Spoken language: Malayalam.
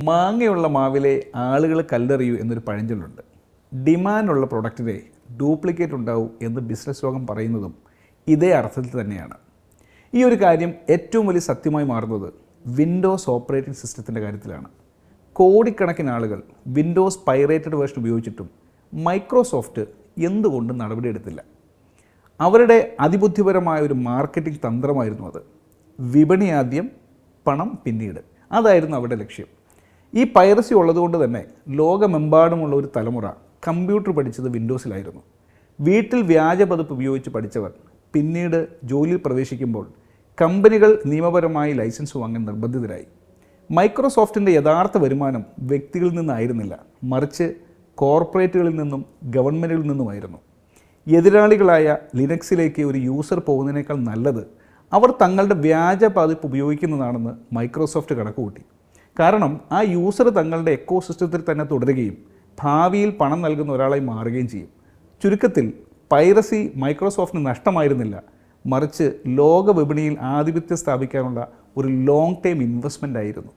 മാങ്ങയുള്ള മാവിലെ ആളുകൾ കല്ലെറിയൂ എന്നൊരു പഴഞ്ചൊല്ലുണ്ട്. ഡിമാൻഡുള്ള പ്രൊഡക്റ്റിനെ ഡ്യൂപ്ലിക്കേറ്റ് ഉണ്ടാവൂ എന്ന് ബിസിനസ് ലോകം പറയുന്നതും ഇതേ അർത്ഥത്തിൽ തന്നെയാണ്. ഈ ഒരു കാര്യം ഏറ്റവും വലിയ സത്യമായി മാറുന്നത് വിൻഡോസ് ഓപ്പറേറ്റിംഗ് സിസ്റ്റത്തിൻ്റെ കാര്യത്തിലാണ്. കോടിക്കണക്കിന് ആളുകൾ വിൻഡോസ് പൈറേറ്റഡ് വേർഷൻ ഉപയോഗിച്ചിട്ടും മൈക്രോസോഫ്റ്റ് എന്തുകൊണ്ട് നടപടിയെടുത്തില്ല? അവരുടെ അതിബുദ്ധിപരമായ ഒരു മാർക്കറ്റിംഗ് തന്ത്രമായിരുന്നു അത്. വിപണി ആദ്യം, പണം പിന്നീട്. അതായിരുന്നു അവരുടെ ലക്ഷ്യം. ഈ പൈറസി ഉള്ളതുകൊണ്ട് തന്നെ ലോകമെമ്പാടുമുള്ള ഒരു തലമുറ കമ്പ്യൂട്ടർ പഠിച്ചത് വിൻഡോസിലായിരുന്നു. വീട്ടിൽ വ്യാജ പതിപ്പ് ഉപയോഗിച്ച് പഠിച്ചവർ പിന്നീട് ജോലിയിൽ പ്രവേശിക്കുമ്പോൾ കമ്പനികൾ നിയമപരമായി ലൈസൻസ് വാങ്ങാൻ നിർബന്ധിതരായി. മൈക്രോസോഫ്റ്റിൻ്റെ യഥാർത്ഥ വരുമാനം വ്യക്തികളിൽ നിന്നായിരുന്നില്ല, മറിച്ച് കോർപ്പറേറ്റുകളിൽ നിന്നും ഗവൺമെൻറ്റുകളിൽ നിന്നുമായിരുന്നു. എതിരാളികളായ ലിനക്സിലേക്ക് ഒരു യൂസർ പോകുന്നതിനേക്കാൾ നല്ലത് അവർ തങ്ങളുടെ വ്യാജ പതിപ്പ് ഉപയോഗിക്കുന്നതാണെന്ന് മൈക്രോസോഫ്റ്റ് കണക്കുകൂട്ടി. കാരണം ആ യൂസർ തങ്ങളുടെ എക്കോ സിസ്റ്റത്തിൽ തന്നെ തുടരുകയും ഭാവിയിൽ പണം നൽകുന്ന ഒരാളായി മാറുകയും ചെയ്യും. ചുരുക്കത്തിൽ പൈറസി മൈക്രോസോഫ്റ്റിന് നഷ്ടമായിരുന്നില്ല, മറിച്ച് ലോക വിപണിയിൽ ആധിപത്യം സ്ഥാപിക്കാനുള്ള ഒരു ലോങ് ടൈം ഇൻവെസ്റ്റ്മെൻ്റ് ആയിരുന്നു.